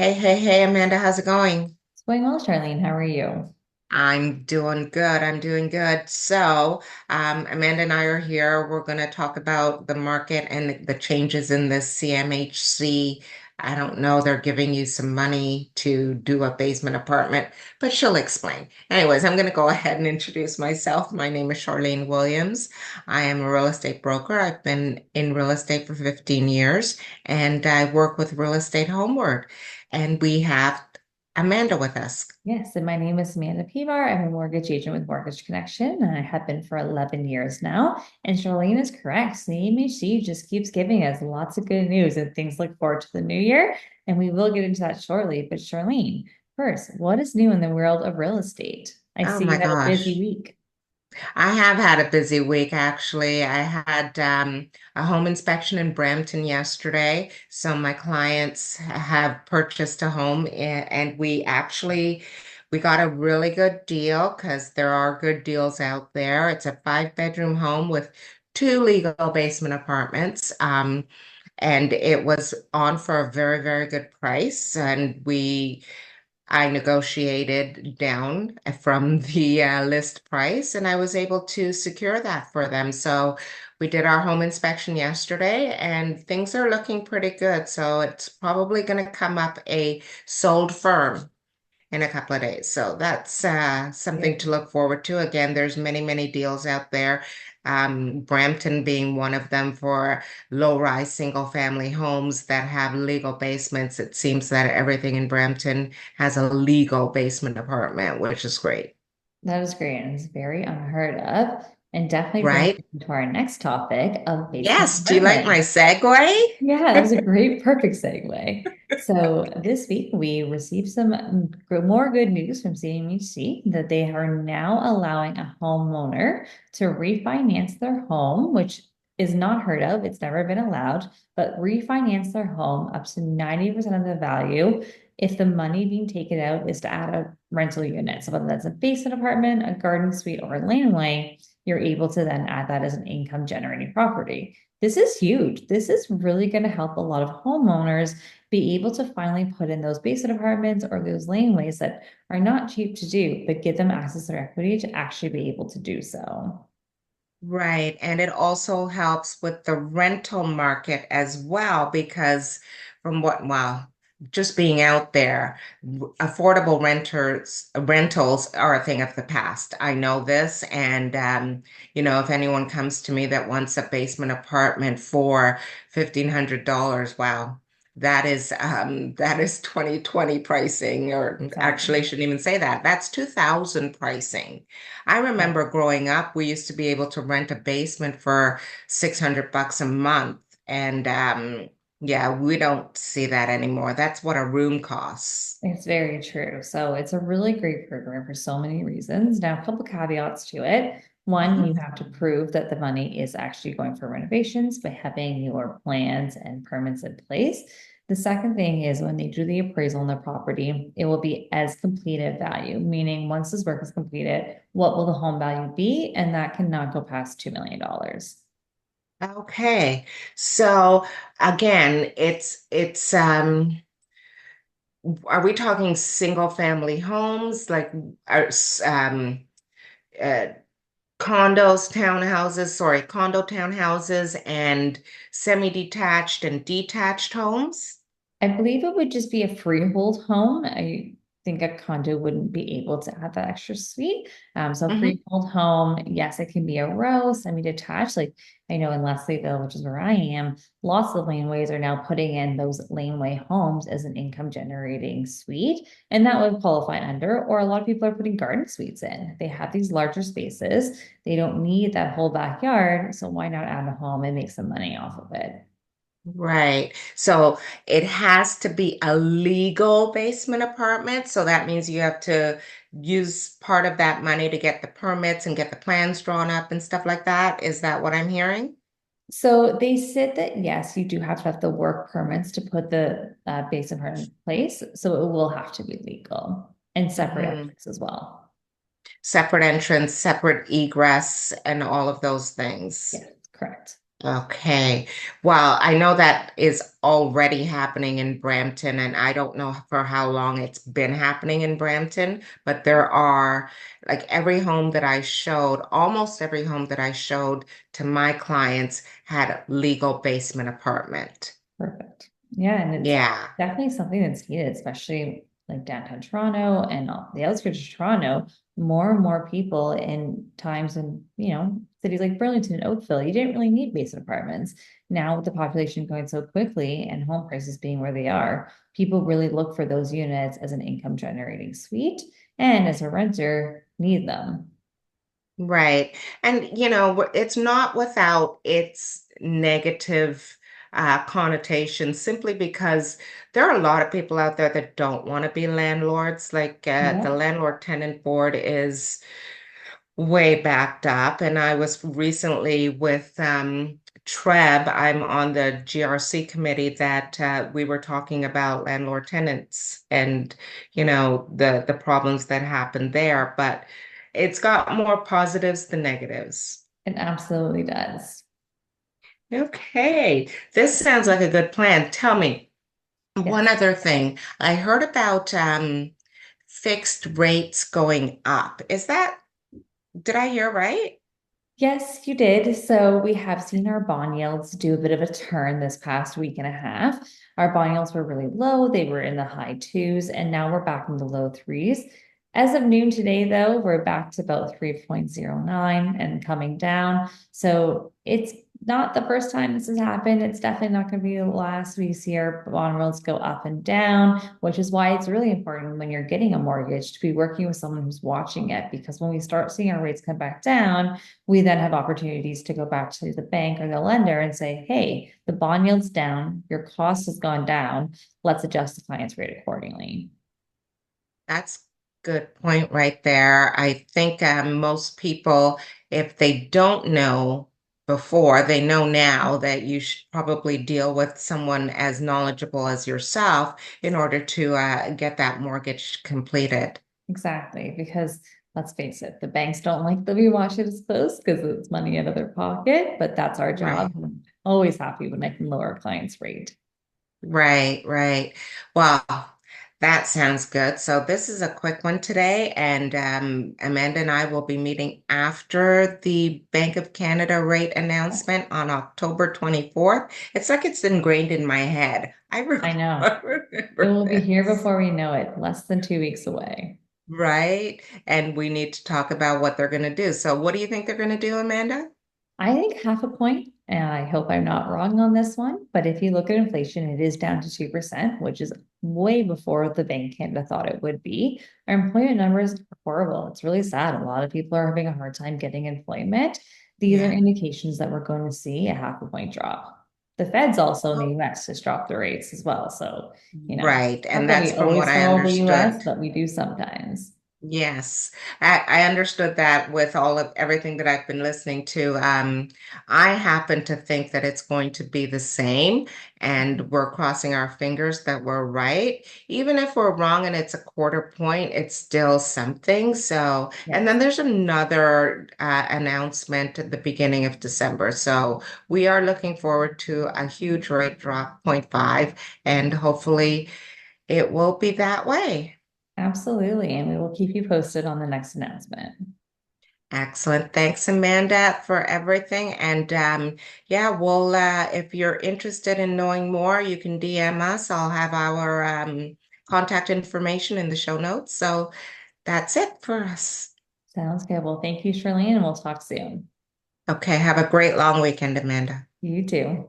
Hey, Amanda, how's it going? It's going well, Charlene. How are you? I'm doing good. I'm doing good. Amanda and I are here. We're going to talk about the market and the changes in the CMHC. I don't know. They're giving you some money to do a basement apartment, but she'll explain. Anyways, I'm going to go ahead and introduce myself. My name is Charlene Williams. I am a real estate broker. I've been in real estate for 15 years, and I work with Real Estate Homeward. And we have Amanda with us. Yes, and my name is Amanda Pivar. I'm a mortgage agent with Mortgage Connection, and I have been for 11 years now. And Charlene is correct. CMHC just keeps giving us lots of good news and things to look forward to the new year. And we will get into that shortly. But Charlene, first, what is new in the world of real estate? I Oh see my you had a busy gosh. week. I have had a busy week actually. I had a home inspection in Brampton yesterday. So my clients have purchased a home and we got a really good deal because there are good deals out there. It's a 5-bedroom home with two legal basement apartments. And it was on for a very, very good price. I negotiated down from the list price and I was able to secure that for them. So we did our home inspection yesterday and things are looking pretty good. So it's probably going to come up a sold firm in a couple of days. So that's something to look forward to. Again, there's many, many deals out there. Brampton being one of them for low-rise single-family homes that have legal basements. It seems that everything in Brampton has a legal basement apartment, which is great, That is great, and it's very unheard of, and definitely brings right? us into our next topic of basement Yes. Do you like my apartments. segue? Yeah, that was a great, perfect segue. So this week we received some more good news from CMHC that they are now allowing a homeowner to refinance their home, which is not heard of. It's never been allowed, but refinance their home up to 90% of the value if the money being taken out is to add a rental unit. So whether that's a basement apartment, a garden suite, or a laneway, you're able to then add that as an income generating property. This is huge. This is really going to help a lot of homeowners be able to finally put in those basement apartments or those laneways that are not cheap to do, but give them access to their equity to actually be able to do so. Right. And it also helps with the rental market as well, because well, just being out there, affordable rentals are a thing of the past. I know this. And, if anyone comes to me that wants a basement apartment for $1,500, wow. That is 2020 pricing, or actually I Exactly. shouldn't even say that. That's 2000 pricing. I Yeah. remember growing up, we used to be able to rent a basement for 600 bucks a month. And yeah, we don't see that anymore. That's what a room costs. It's very true. So it's a really great program for so many reasons. Now, a couple caveats to it. One, Mhm. you have to prove that the money is actually going for renovations by having your plans and permits in place. The second thing is when they do the appraisal on the property, it will be as completed value, meaning once this work is completed, what will the home value be? And that cannot go past $2 million. Okay. So again, are we talking single family homes like are uh, condo townhouses and semi-detached and detached homes? I believe it would just be a freehold home. I think a condo wouldn't be able to add that extra suite. So Mhm. freehold home, yes, it can be a row, semi-detached. Like I know in Leslieville, which is where I am, lots of laneways are now putting in those laneway homes as an income generating suite. And that would qualify under, or a lot of people are putting garden suites in. They have these larger spaces. They don't need that whole backyard. So why not add a home and make some money off of it? Right. So it has to be a legal basement apartment. So that means you have to use part of that money to get the permits and get the plans drawn up and stuff like that. Is that what I'm hearing? So they said that yes, you do have to have the work permits to put the base of harm in place. So it will have to be legal and separate Hmm. entrance as well. Separate entrance, separate egress, and all of those things. Yes, correct. Okay. Well, I know that is already happening in Brampton, and I don't know for how long it's been happening in Brampton, but there are like every home that I showed, almost every home that I showed to my clients had a legal basement apartment. Perfect. Yeah, and it's Yeah. definitely something that's needed, especially like downtown Toronto and all the outskirts of Toronto. More and more people in times in, cities like Burlington and Oakville, you didn't really need basement apartments. Now with the population going so quickly and home prices being where they are, people really look for those units as an income generating suite and as a renter need them. Right. And, it's not without its negative connotation simply because there are a lot of people out there that don't want to be landlords. Like the Yeah. landlord tenant board is way backed up. And I was recently with Treb. I'm on the GRC committee that we were talking about landlord tenants and, the problems that happened there. But it's got more positives than negatives. It absolutely does. Okay, this sounds like a good plan. Tell me one Yes. other thing. I heard about fixed rates going up. Did I hear right? Yes, you did. So we have seen our bond yields do a bit of a turn this past week and a half. Our bond yields were really low. They were in the high twos, and now we're back in the low threes. As of noon today, though, we're back to about 3.09 and coming down. So it's not the first time this has happened. It's definitely not going to be the last. We see our bond yields go up and down, which is why it's really important when you're getting a mortgage to be working with someone who's watching it, because when we start seeing our rates come back down, we then have opportunities to go back to the bank or the lender and say, hey, the bond yield's down, your cost has gone down, let's adjust the finance rate accordingly. That's good point right there. I think most people, if they don't know before, they know now that you should probably deal with someone as knowledgeable as yourself in order to get that mortgage completed. Exactly, because let's face it, the banks don't like that we watch it as close because it's money out of their pocket, but that's our job. Right. I'm always happy when I can lower a client's rate. Right, right. Well, that sounds good. So this is a quick one today, and Amanda and I will be meeting after the Bank of Canada rate announcement on October 24th. It's like it's ingrained in my head. I I know. It remember will be here this. before we know it, less than 2 weeks away. Right? And we need to talk about what they're going to do. So what do you think they're going to do, Amanda? I think half a point, and I hope I'm not wrong on this one, but if you look at inflation, it is down to 2%, which is way before the Bank of Canada thought it would be. Our employment numbers are horrible. It's really sad. A lot of people are having a hard time getting employment. These are Yeah. indications that we're going to see a half a point drop. The Fed's also in the US has dropped the rates as well. So, Right. And not that we that's from what always I follow the US, understood. but we do sometimes. Yes, I understood that with all of everything that I've been listening to. I happen to think that it's going to be the same, and we're crossing our fingers that we're right. Even if we're wrong and it's a quarter point, it's still something. So, and Yes, then there's another announcement at the beginning of December. So we are looking forward to a huge rate drop, point 0.5, and hopefully it will be that way. absolutely. And we will keep you posted on the next announcement. Excellent. Thanks, Amanda, for everything. And yeah, well, if you're interested in knowing more, you can DM us. I'll have our contact information in the show notes. So that's it for us. Sounds good. Well, thank you, Charlene, and we'll talk soon. Okay, have a great long weekend, Amanda. You too.